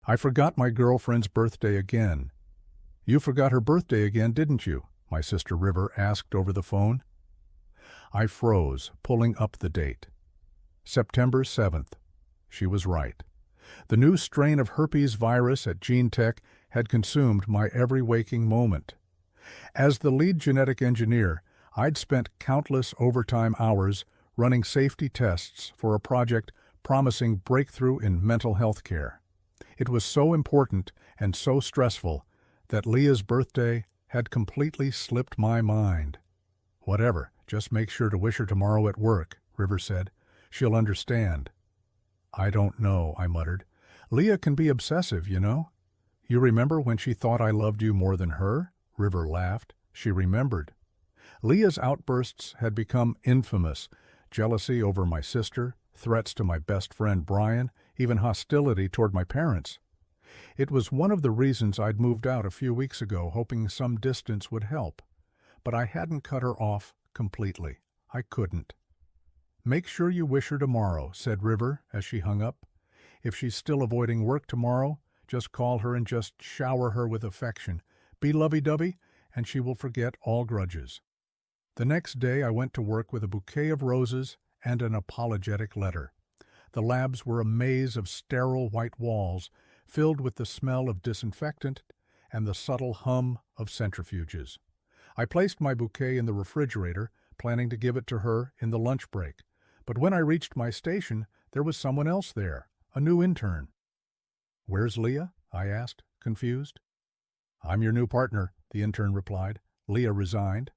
I forgot my girlfriend's birthday again. You forgot her birthday again, didn't you? My sister River asked over the phone. I froze, pulling up the date. September 7th. She was right. The new strain of herpes virus at GeneTech had consumed my every waking moment. As the lead genetic engineer, I'd spent countless overtime hours running safety tests for a project promising breakthrough in mental health care. It was so important and so stressful that Leah's birthday had completely slipped my mind. Whatever, just make sure to wish her tomorrow at work, River said. She'll understand. I don't know, I muttered. Leah can be obsessive, you know. You remember when she thought I loved you more than her? River laughed. She remembered. Leah's outbursts had become infamous. Jealousy over my sister, threats to my best friend Brian, even hostility toward my parents. It was one of the reasons I'd moved out a few weeks ago, hoping some distance would help. But I hadn't cut her off completely. I couldn't. Make sure you wish her tomorrow, said River as she hung up. If she's still avoiding work tomorrow, just call her and just shower her with affection. Be lovey-dovey, and she will forget all grudges. The next day I went to work with a bouquet of roses and an apologetic letter. The labs were a maze of sterile white walls, filled with the smell of disinfectant and the subtle hum of centrifuges. I placed my bouquet in the refrigerator, planning to give it to her in the lunch break. But when I reached my station, there was someone else there, a new intern. "Where's Leah?" I asked, confused. "I'm your new partner," the intern replied. "Leah resigned."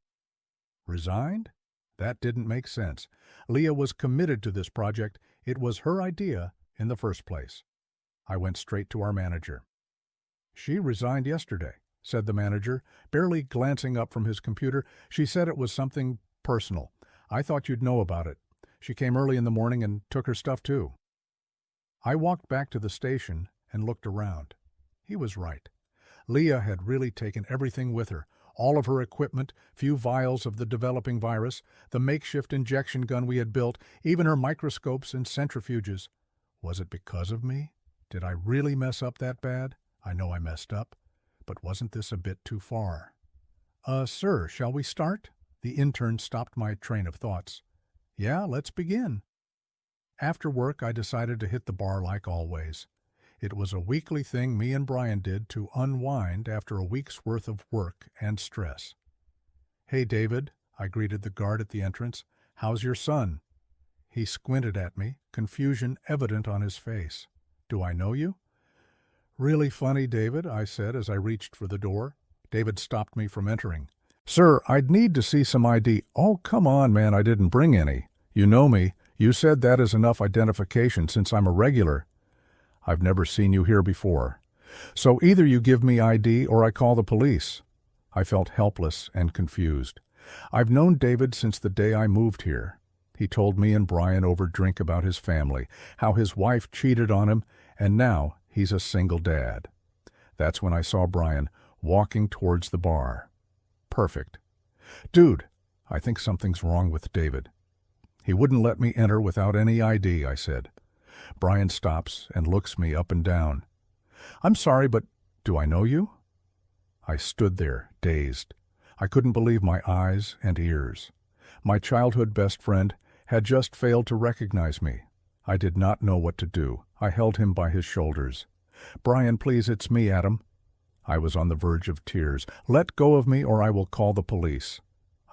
Resigned? That didn't make sense. Leah was committed to this project. It was her idea in the first place. I went straight to our manager. "She resigned yesterday," said the manager, barely glancing up from his computer. "She said it was something personal. I thought you'd know about it. She came early in the morning and took her stuff too." I walked back to the station and looked around. He was right. Leah had really taken everything with her. All of her equipment, few vials of the developing virus, the makeshift injection gun we had built, even her microscopes and centrifuges. Was it because of me? Did I really mess up that bad? I know I messed up. But wasn't this a bit too far? Sir, shall we start?" The intern stopped my train of thoughts. "Yeah, let's begin." After work, I decided to hit the bar like always. It was a weekly thing me and Brian did to unwind after a week's worth of work and stress. "Hey, David," I greeted the guard at the entrance. "How's your son?" He squinted at me, confusion evident on his face. "Do I know you?" "Really funny, David," I said as I reached for the door. David stopped me from entering. "Sir, I'd need to see some ID." "Oh, come on, man, I didn't bring any. You know me. You said that is enough identification since I'm a regular." "I've never seen you here before. So either you give me ID or I call the police." I felt helpless and confused. I've known David since the day I moved here. He told me and Brian over drink about his family, how his wife cheated on him, and now he's a single dad. That's when I saw Brian walking towards the bar. Perfect. "Dude, I think something's wrong with David." "He wouldn't let me enter without any ID," I said. Brian stops and looks me up and down. "I'm sorry, but do I know you?" I stood there, dazed. I couldn't believe my eyes and ears. My childhood best friend had just failed to recognize me. I did not know what to do. I held him by his shoulders. "Brian, please, it's me, Adam." I was on the verge of tears. "Let go of me or I will call the police."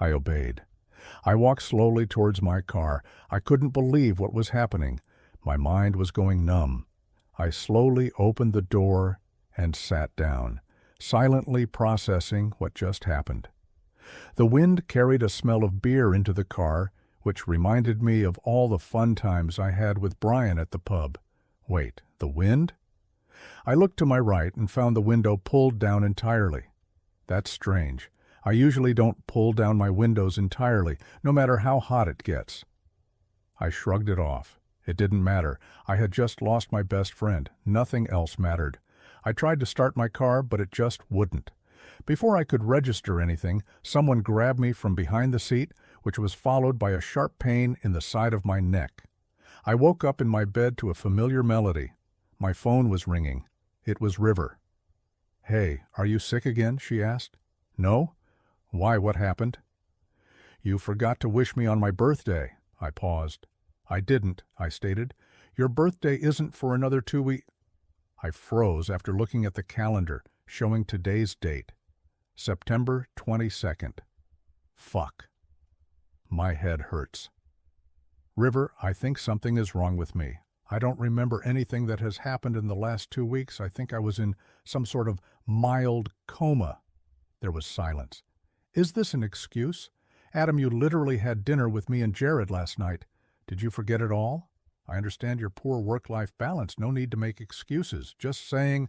I obeyed. I walked slowly towards my car. I couldn't believe what was happening. My mind was going numb. I slowly opened the door and sat down, silently processing what just happened. The wind carried a smell of beer into the car, which reminded me of all the fun times I had with Brian at the pub. Wait, the wind? I looked to my right and found the window pulled down entirely. That's strange. I usually don't pull down my windows entirely, no matter how hot it gets. I shrugged it off. It didn't matter. I had just lost my best friend. Nothing else mattered. I tried to start my car, but it just wouldn't. Before I could register anything, someone grabbed me from behind the seat, which was followed by a sharp pain in the side of my neck. I woke up in my bed to a familiar melody. My phone was ringing. It was River. "Hey, are you sick again?" she asked. "No? Why, what happened?" "You forgot to wish me on my birthday." I paused. "I didn't," I stated. "Your birthday isn't for another 2 weeks." I froze after looking at the calendar, showing today's date. September 22nd. Fuck. My head hurts. "River, I think something is wrong with me. I don't remember anything that has happened in the last 2 weeks. I think I was in some sort of mild coma." There was silence. "Is this an excuse? Adam, you literally had dinner with me and Jared last night. Did you forget it all? I understand your poor work-life balance. No need to make excuses. Just saying,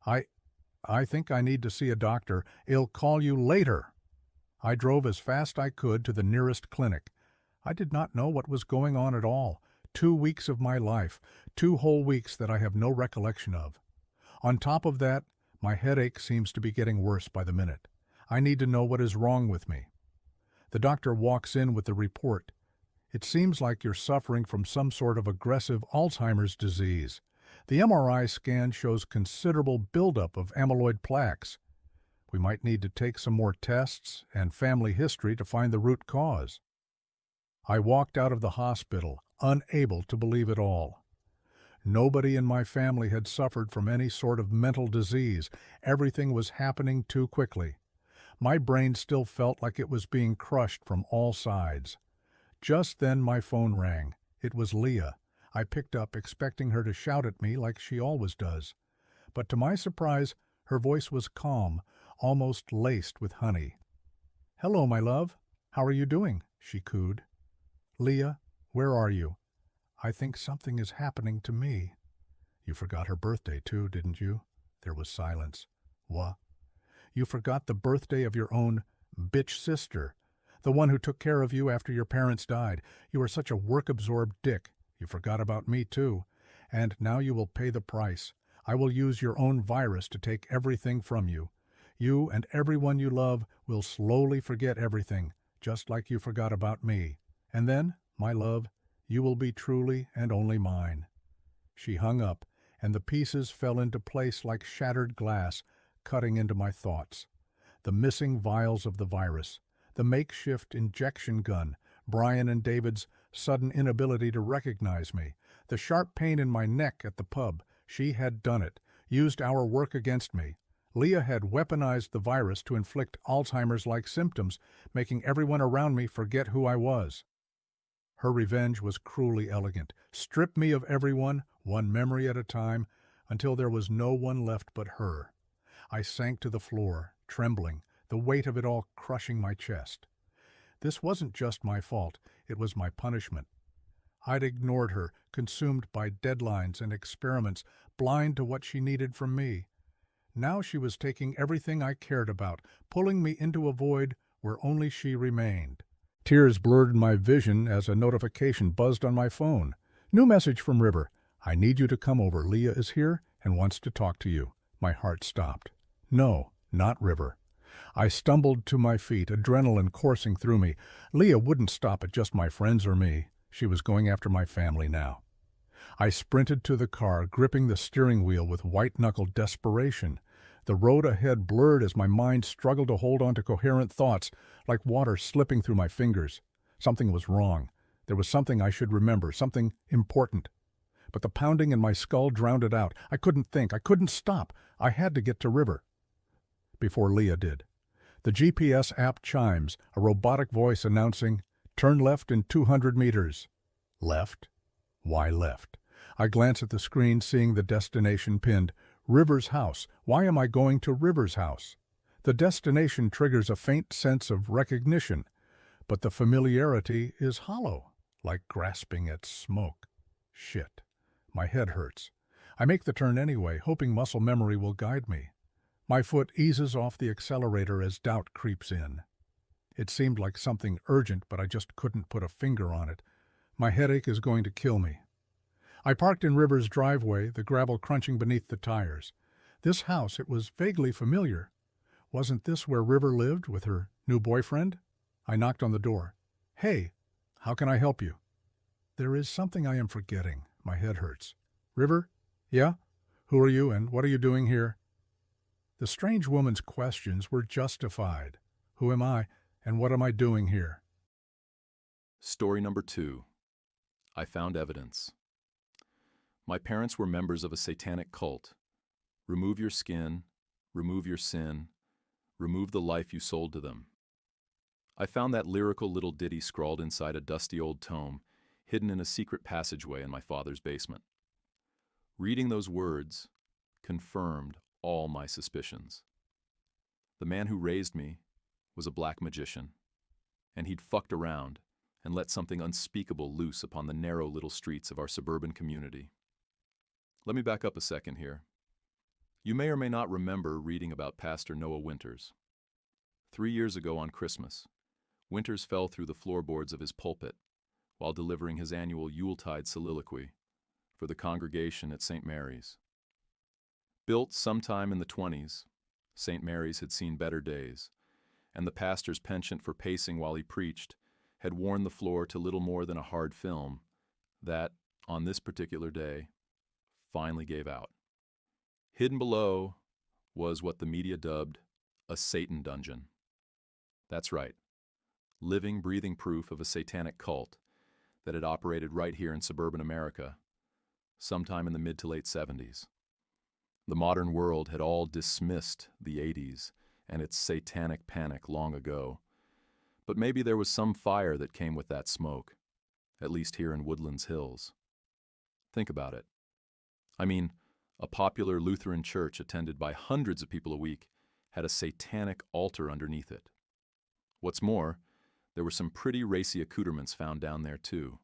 I think I need to see a doctor. I'll call you later." I drove as fast I could to the nearest clinic. I did not know what was going on at all. 2 weeks of my life, 2 whole weeks that I have no recollection of. On top of that, my headache seems to be getting worse by the minute. I need to know what is wrong with me. The doctor walks in with the report. "It seems like you're suffering from some sort of aggressive Alzheimer's disease. The MRI scan shows considerable buildup of amyloid plaques. We might need to take some more tests and family history to find the root cause." I walked out of the hospital, unable to believe it all. Nobody in my family had suffered from any sort of mental disease. Everything was happening too quickly. My brain still felt like it was being crushed from all sides. Just then my phone rang. It was Leah. I picked up, expecting her to shout at me like she always does. But to my surprise, her voice was calm, almost laced with honey. "Hello, my love. How are you doing?" she cooed. "Leah, where are you? I think something is happening to me." "You forgot her birthday too, didn't you?" There was silence. "What?" "You forgot the birthday of your own bitch sister, the one who took care of you after your parents died. You are such a work-absorbed dick. You forgot about me too. And now you will pay the price. I will use your own virus to take everything from you. You and everyone you love will slowly forget everything, just like you forgot about me. And then, my love, you will be truly and only mine." She hung up, and the pieces fell into place like shattered glass, cutting into my thoughts. The missing vials of the virus, the makeshift injection gun, Brian and David's sudden inability to recognize me, the sharp pain in my neck at the pub. She had done it, used our work against me. Leah had weaponized the virus to inflict Alzheimer's-like symptoms, making everyone around me forget who I was. Her revenge was cruelly elegant. Strip me of everyone, one memory at a time, until there was no one left but her. I sank to the floor, trembling, the weight of it all crushing my chest. This wasn't just my fault, it was my punishment. I'd ignored her, consumed by deadlines and experiments, blind to what she needed from me. Now she was taking everything I cared about, pulling me into a void where only she remained. Tears blurred my vision as a notification buzzed on my phone. "New message from River. I need you to come over. Leah is here and wants to talk to you." My heart stopped. No, not River. I stumbled to my feet, adrenaline coursing through me. Leah wouldn't stop at just my friends or me. She was going after my family now. I sprinted to the car, gripping the steering wheel with white-knuckled desperation. The road ahead blurred as my mind struggled to hold on to coherent thoughts, like water slipping through my fingers. Something was wrong. There was something I should remember, something important. But the pounding in my skull drowned it out. I couldn't think. I couldn't stop. I had to get to River. Before Leah did. The GPS app chimes, a robotic voice announcing, "Turn left in 200 meters. Left? Why left? I glance at the screen, seeing the destination pinned. River's house. Why am I going to River's house? The destination triggers a faint sense of recognition, but the familiarity is hollow, like grasping at smoke. Shit. My head hurts. I make the turn anyway, hoping muscle memory will guide me. My foot eases off the accelerator as doubt creeps in. It seemed like something urgent, but I just couldn't put a finger on it. My headache is going to kill me. I parked in River's driveway, the gravel crunching beneath the tires. This house, it was vaguely familiar. Wasn't this where River lived with her new boyfriend? I knocked on the door. "Hey, how can I help you?" There is something I am forgetting. My head hurts. "River? Yeah? Who are you and what are you doing here? The strange woman's questions were justified. Who am I and what am I doing here? Story number 2. I found evidence. My parents were members of a satanic cult. Remove your skin, remove your sin, remove the life you sold to them. I found that lyrical little ditty scrawled inside a dusty old tome, hidden in a secret passageway in my father's basement. Reading those words confirmed all my suspicions. The man who raised me was a black magician, and he'd fucked around and let something unspeakable loose upon the narrow little streets of our suburban community. Let me back up a second here. You may or may not remember reading about Pastor Noah Winters. 3 years ago on Christmas, Winters fell through the floorboards of his pulpit while delivering his annual Yuletide soliloquy for the congregation at St. Mary's. Built sometime in the 20s, St. Mary's had seen better days, and the pastor's penchant for pacing while he preached had worn the floor to little more than a hard film that, on this particular day, finally gave out. Hidden below was what the media dubbed a Satan dungeon. That's right, living, breathing proof of a satanic cult that had operated right here in suburban America sometime in the mid to late 70s. The modern world had all dismissed the 80s and its satanic panic long ago, but maybe there was some fire that came with that smoke, at least here in Woodlands Hills. Think about it. I mean, a popular Lutheran church attended by hundreds of people a week had a satanic altar underneath it. What's more, there were some pretty racy accoutrements found down there too.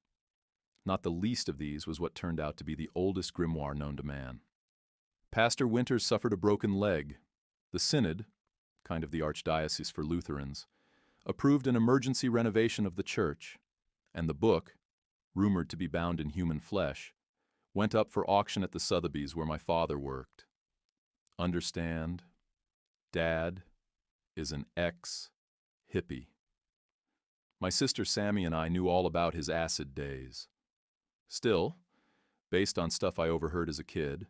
Not the least of these was what turned out to be the oldest grimoire known to man. Pastor Winters suffered a broken leg. The Synod, kind of the Archdiocese for Lutherans, approved an emergency renovation of the church, and the book, rumored to be bound in human flesh, went up for auction at the Sotheby's where my father worked. Understand, Dad is an ex-hippie. My sister Sammy and I knew all about his acid days. Still, based on stuff I overheard as a kid,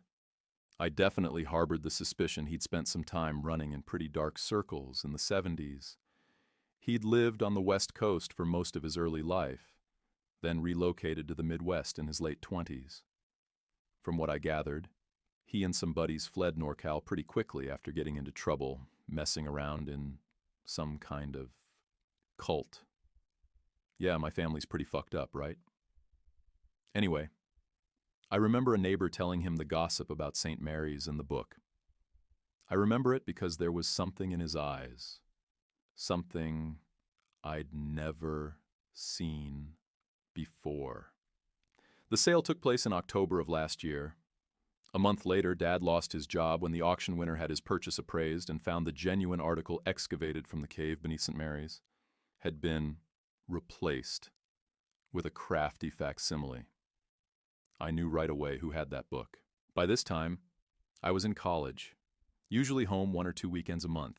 I definitely harbored the suspicion he'd spent some time running in pretty dark circles in the 70s. He'd lived on the West Coast for most of his early life, then relocated to the Midwest in his late 20s. From what I gathered, he and some buddies fled NorCal pretty quickly after getting into trouble, messing around in some kind of cult. Yeah, my family's pretty fucked up, right? Anyway, I remember a neighbor telling him the gossip about St. Mary's in the book. I remember it because there was something in his eyes, something I'd never seen before. The sale took place in October of last year. A month later, Dad lost his job when the auction winner had his purchase appraised and found the genuine article excavated from the cave beneath St. Mary's had been replaced with a crafty facsimile. I knew right away who had that book. By this time, I was in college, usually home 1 or 2 weekends a month.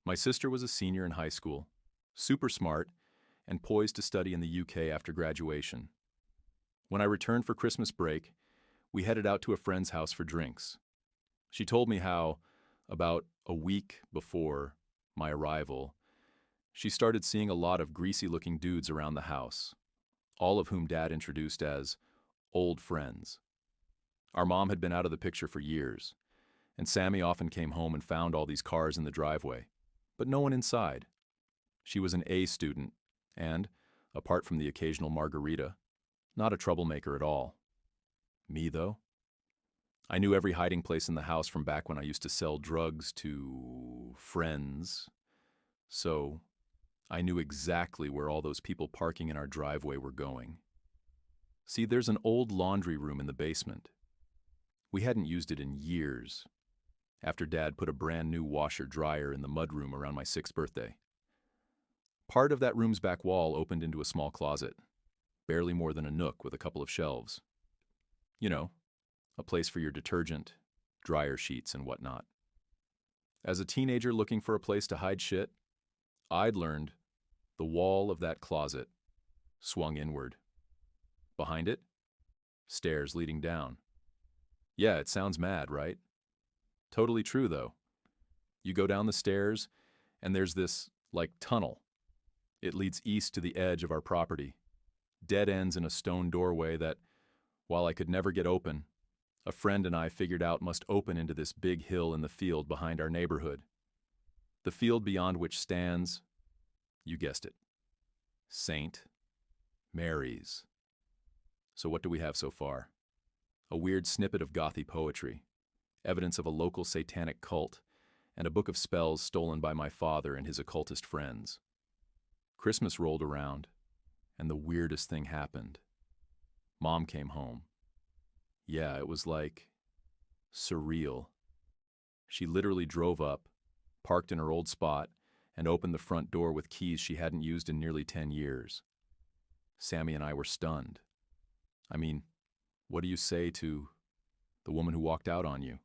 My sister was a senior in high school, super smart, and poised to study in the UK after graduation. When I returned for Christmas break, we headed out to a friend's house for drinks. She told me how, about a week before my arrival, she started seeing a lot of greasy-looking dudes around the house, all of whom Dad introduced as old friends. Our mom had been out of the picture for years, and Sammy often came home and found all these cars in the driveway, but no one inside. She was an A student, and, apart from the occasional margarita, not a troublemaker at all. Me, though? I knew every hiding place in the house from back when I used to sell drugs to friends, so I knew exactly where all those people parking in our driveway were going. See, there's an old laundry room in the basement. We hadn't used it in years, after Dad put a brand new washer-dryer in the mudroom around my 6th birthday. Part of that room's back wall opened into a small closet, barely more than a nook with a couple of shelves. You know, a place for your detergent, dryer sheets, and whatnot. As a teenager looking for a place to hide shit, I'd learned the wall of that closet swung inward. Behind it, stairs leading down. Yeah, it sounds mad, right? Totally true, though. You go down the stairs, and there's this, like, tunnel. It leads east to the edge of our property. Dead ends in a stone doorway that, while I could never get open, a friend and I figured out must open into this big hill in the field behind our neighborhood. The field beyond which stands, you guessed it, St. Mary's. So what do we have so far? A weird snippet of gothy poetry, evidence of a local satanic cult, and a book of spells stolen by my father and his occultist friends. Christmas rolled around, and the weirdest thing happened. Mom came home. Yeah, it was like surreal. She literally drove up, parked in her old spot, and opened the front door with keys she hadn't used in nearly 10 years. Sammy and I were stunned. I mean, what do you say to the woman who walked out on you?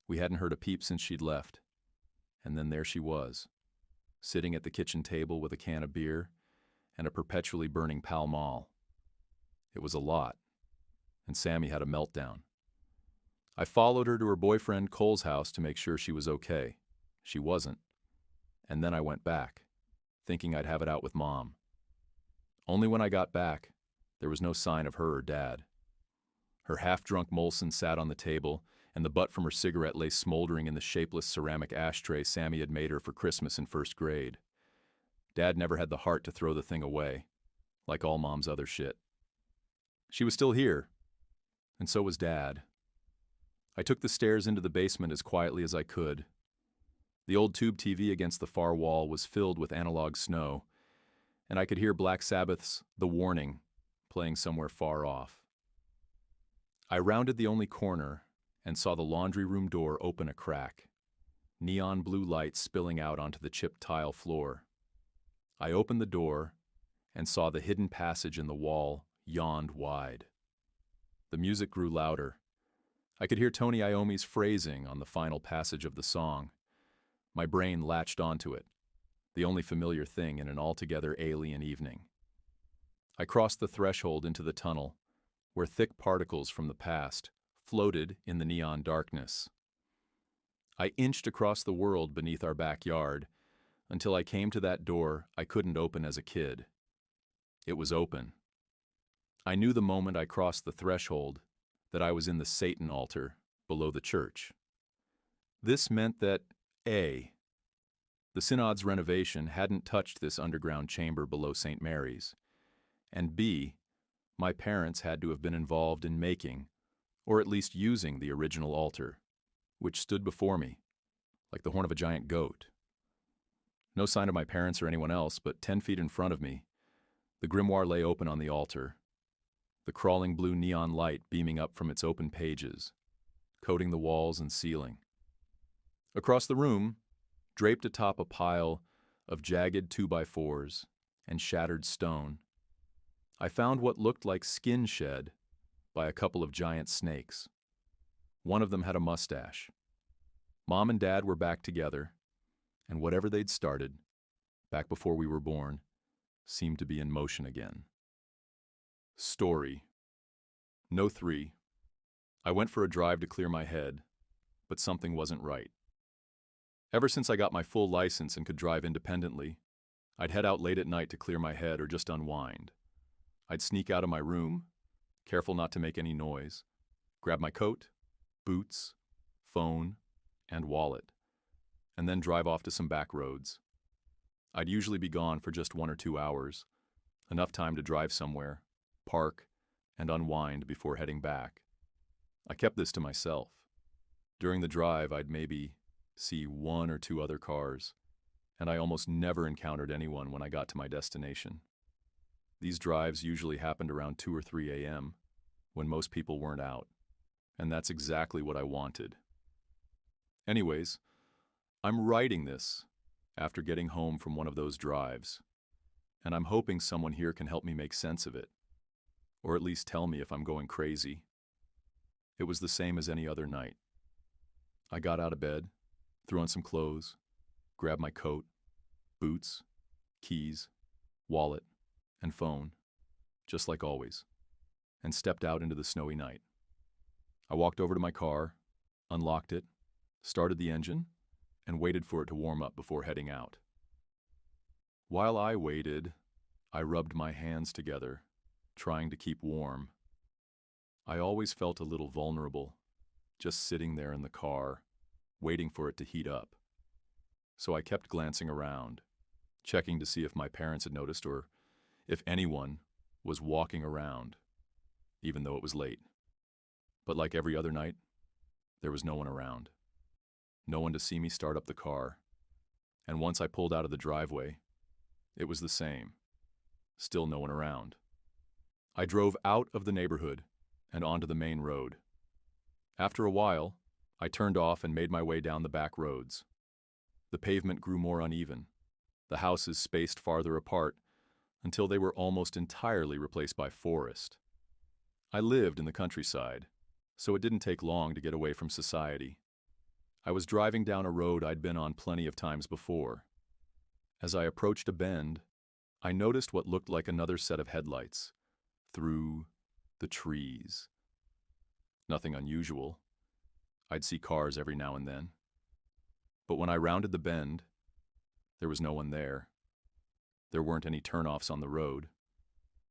We hadn't heard a peep since she'd left. And then there she was, sitting at the kitchen table with a can of beer and a perpetually burning Pall Mall. It was a lot, and Sammy had a meltdown. I followed her to her boyfriend Cole's house to make sure she was okay. She wasn't. And then I went back, thinking I'd have it out with Mom. Only when I got back, there was no sign of her or Dad. Her half-drunk Molson sat on the table, and the butt from her cigarette lay smoldering in the shapeless ceramic ashtray Sammy had made her for Christmas in first grade. Dad never had the heart to throw the thing away, like all Mom's other shit. She was still here, and so was Dad. I took the stairs into the basement as quietly as I could. The old tube TV against the far wall was filled with analog snow, and I could hear Black Sabbath's The Warning playing somewhere far off. I rounded the only corner and saw the laundry room door open a crack, neon blue light spilling out onto the chipped tile floor. I opened the door and saw the hidden passage in the wall yawned wide. The music grew louder. I could hear Tony Iommi's phrasing on the final passage of the song. My brain latched onto it, the only familiar thing in an altogether alien evening. I crossed the threshold into the tunnel, where thick particles from the past floated in the neon darkness. I inched across the world beneath our backyard until I came to that door I couldn't open as a kid. It was open. I knew the moment I crossed the threshold that I was in the Satan altar below the church. This meant that A, the synod's renovation hadn't touched this underground chamber below St. Mary's, and B, my parents had to have been involved in making, or at least using, the original altar, which stood before me, like the horn of a giant goat. No sign of my parents or anyone else, but 10 feet in front of me, the grimoire lay open on the altar, the crawling blue neon light beaming up from its open pages, coating the walls and ceiling. Across the room, draped atop a pile of jagged 2x4s and shattered stone, I found what looked like skin shed by a couple of giant snakes. One of them had a mustache. Mom and Dad were back together, and whatever they'd started, back before we were born, seemed to be in motion again. Story. No 3. I went for a drive to clear my head, but something wasn't right. Ever since I got my full license and could drive independently, I'd head out late at night to clear my head or just unwind. I'd sneak out of my room, careful not to make any noise, grab my coat, boots, phone, and wallet, and then drive off to some back roads. I'd usually be gone for just 1 or 2 hours, enough time to drive somewhere, park, and unwind before heading back. I kept this to myself. During the drive, I'd maybe see 1 or 2 other cars, and I almost never encountered anyone when I got to my destination. These drives usually happened around 2 or 3 a.m., when most people weren't out, and that's exactly what I wanted. Anyways, I'm writing this after getting home from one of those drives, and I'm hoping someone here can help me make sense of it, or at least tell me if I'm going crazy. It was the same as any other night. I got out of bed, threw on some clothes, grabbed my coat, boots, keys, wallet, and phone, just like always, and stepped out into the snowy night. I walked over to my car, unlocked it, started the engine, and waited for it to warm up before heading out. While I waited, I rubbed my hands together, trying to keep warm. I always felt a little vulnerable, just sitting there in the car, waiting for it to heat up. So I kept glancing around, checking to see if my parents had noticed or if anyone was walking around, even though it was late. But like every other night, there was no one around. No one to see me start up the car. And once I pulled out of the driveway, it was the same. Still no one around. I drove out of the neighborhood and onto the main road. After a while, I turned off and made my way down the back roads. The pavement grew more uneven. The houses spaced farther apart until they were almost entirely replaced by forest. I lived in the countryside, so it didn't take long to get away from society. I was driving down a road I'd been on plenty of times before. As I approached a bend, I noticed what looked like another set of headlights through the trees. Nothing unusual. I'd see cars every now and then. But when I rounded the bend, there was no one there. There weren't any turnoffs on the road,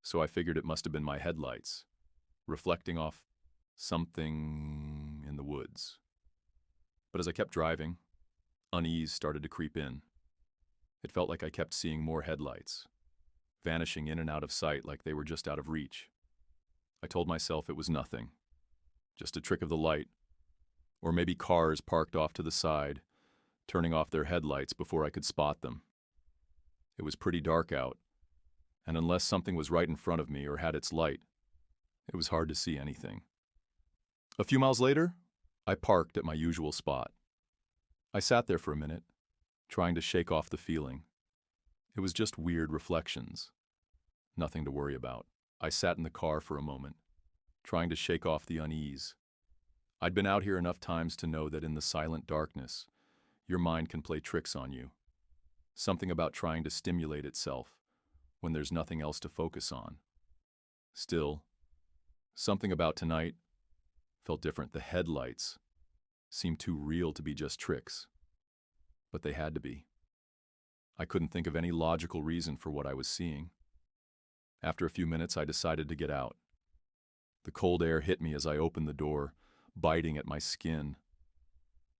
so I figured it must have been my headlights, reflecting off something in the woods. But as I kept driving, unease started to creep in. It felt like I kept seeing more headlights, vanishing in and out of sight like they were just out of reach. I told myself it was nothing, just a trick of the light, or maybe cars parked off to the side, turning off their headlights before I could spot them. It was pretty dark out, and unless something was right in front of me or had its light, it was hard to see anything. A few miles later, I parked at my usual spot. I sat there for a minute, trying to shake off the feeling. It was just weird reflections. Nothing to worry about. I sat in the car for a moment, trying to shake off the unease. I'd been out here enough times to know that in the silent darkness, your mind can play tricks on you. Something about trying to stimulate itself when there's nothing else to focus on. Still, something about tonight felt different. The headlights seemed too real to be just tricks, but they had to be. I couldn't think of any logical reason for what I was seeing. After a few minutes, I decided to get out. The cold air hit me as I opened the door, biting at my skin.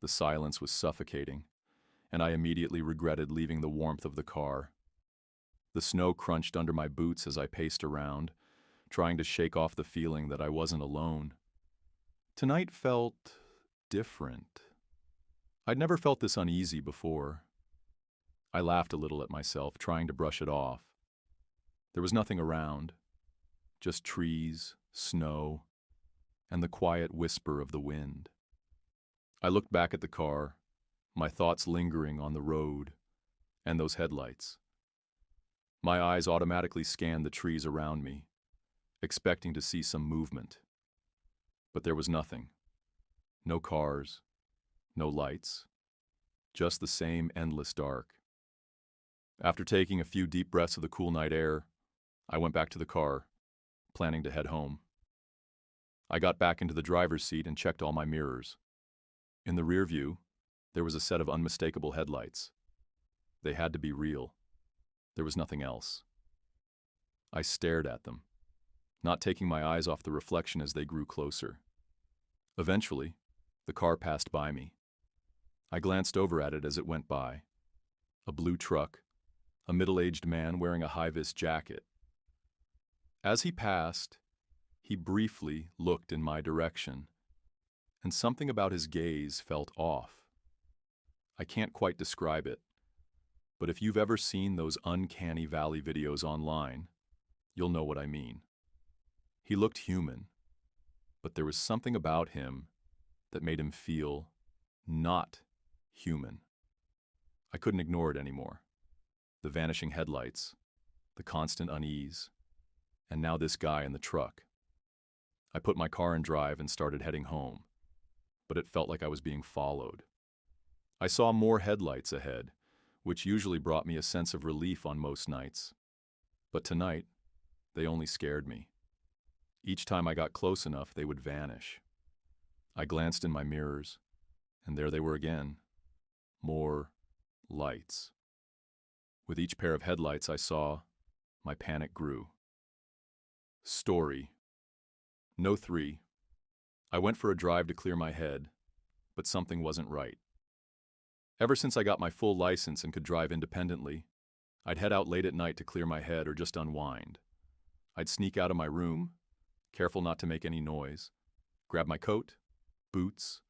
The silence was suffocating, and I immediately regretted leaving the warmth of the car. The snow crunched under my boots as I paced around, trying to shake off the feeling that I wasn't alone. Tonight felt different. I'd never felt this uneasy before. I laughed a little at myself, trying to brush it off. There was nothing around, just trees, snow, and the quiet whisper of the wind. I looked back at the car, my thoughts lingering on the road and those headlights. My eyes automatically scanned the trees around me, expecting to see some movement. But there was nothing. No cars, no lights, just the same endless dark. After taking a few deep breaths of the cool night air, I went back to the car, planning to head home. I got back into the driver's seat and checked all my mirrors. In the rear view, there was a set of unmistakable headlights. They had to be real. There was nothing else. I stared at them, not taking my eyes off the reflection as they grew closer. Eventually, the car passed by me. I glanced over at it as it went by. A blue truck, a middle-aged man wearing a high-vis jacket. As he passed, he briefly looked in my direction, and something about his gaze felt off. I can't quite describe it, but if you've ever seen those Uncanny Valley videos online, you'll know what I mean. He looked human, but there was something about him that made him feel not human. I couldn't ignore it anymore. The vanishing headlights, the constant unease, and now this guy in the truck. I put my car in drive and started heading home, but it felt like I was being followed. I saw more headlights ahead, which usually brought me a sense of relief on most nights. But tonight, they only scared me. Each time I got close enough, they would vanish. I glanced in my mirrors, and there they were again. More lights. With each pair of headlights I saw, my panic grew. Story. No 3. I went for a drive to clear my head, but something wasn't right. Ever since I got my full license and could drive independently, I'd head out late at night to clear my head or just unwind. I'd sneak out of my room, careful not to make any noise, grab my coat, boots,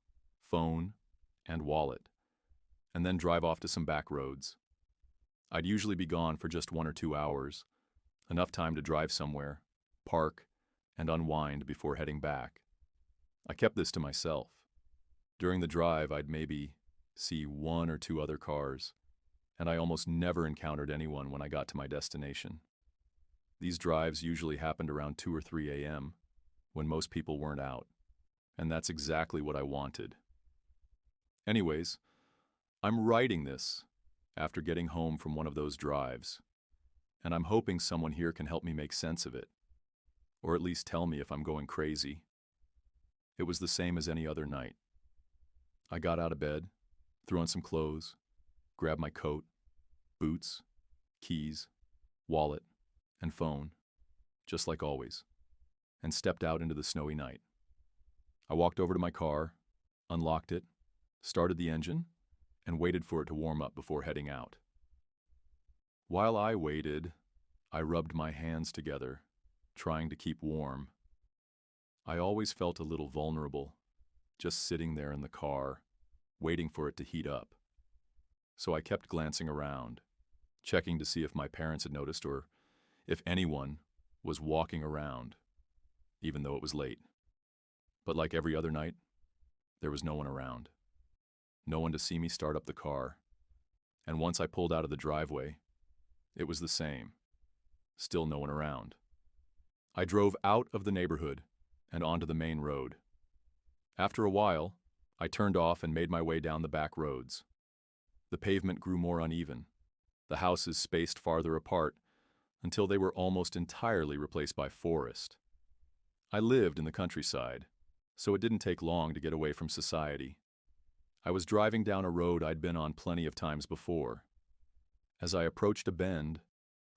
phone, and wallet, and then drive off to some back roads. I'd usually be gone for just 1 or 2 hours, enough time to drive somewhere, park, and unwind before heading back. I kept this to myself. During the drive, I'd maybe see 1 or 2 other cars, and I almost never encountered anyone when I got to my destination. These drives usually happened around 2 or 3 a.m., when most people weren't out, and that's exactly what I wanted. Anyways, I'm writing this after getting home from one of those drives, and I'm hoping someone here can help me make sense of it, or at least tell me if I'm going crazy. It was the same as any other night. I got out of bed, threw on some clothes, grabbed my coat, boots, keys, wallet, and phone, just like always, and stepped out into the snowy night. I walked over to my car, unlocked it, started the engine, and waited for it to warm up before heading out. While I waited, I rubbed my hands together, trying to keep warm. I always felt a little vulnerable, just sitting there in the car, waiting for it to heat up. So I kept glancing around, checking to see if my parents had noticed or if anyone was walking around, even though it was late. But like every other night, there was no one around. No one to see me start up the car. And once I pulled out of the driveway, it was the same. Still no one around. I drove out of the neighborhood and onto the main road. After a while, I turned off and made my way down the back roads. The pavement grew more uneven. The houses spaced farther apart until they were almost entirely replaced by forest. I lived in the countryside, so it didn't take long to get away from society. I was driving down a road I'd been on plenty of times before. As I approached a bend,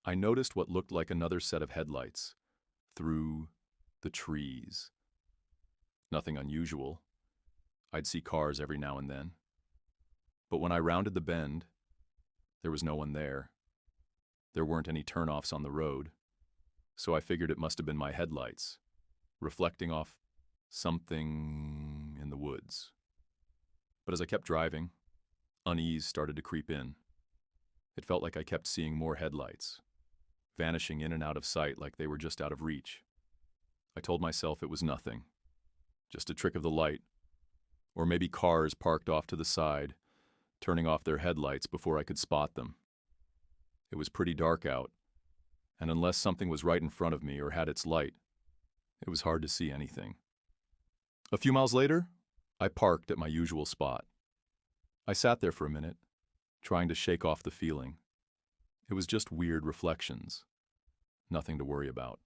I noticed what looked like another set of headlights through the trees. Nothing unusual. I'd see cars every now and then. But when I rounded the bend, there was no one there. There weren't any turnoffs on the road, so I figured it must have been my headlights, reflecting off something in the woods. But as I kept driving, unease started to creep in. It felt like I kept seeing more headlights, vanishing in and out of sight like they were just out of reach. I told myself it was nothing, just a trick of the light, or maybe cars parked off to the side, turning off their headlights before I could spot them. It was pretty dark out, and unless something was right in front of me or had its light, it was hard to see anything. A few miles later, I parked at my usual spot. I sat there for a minute, trying to shake off the feeling. It was just weird reflections, nothing to worry about.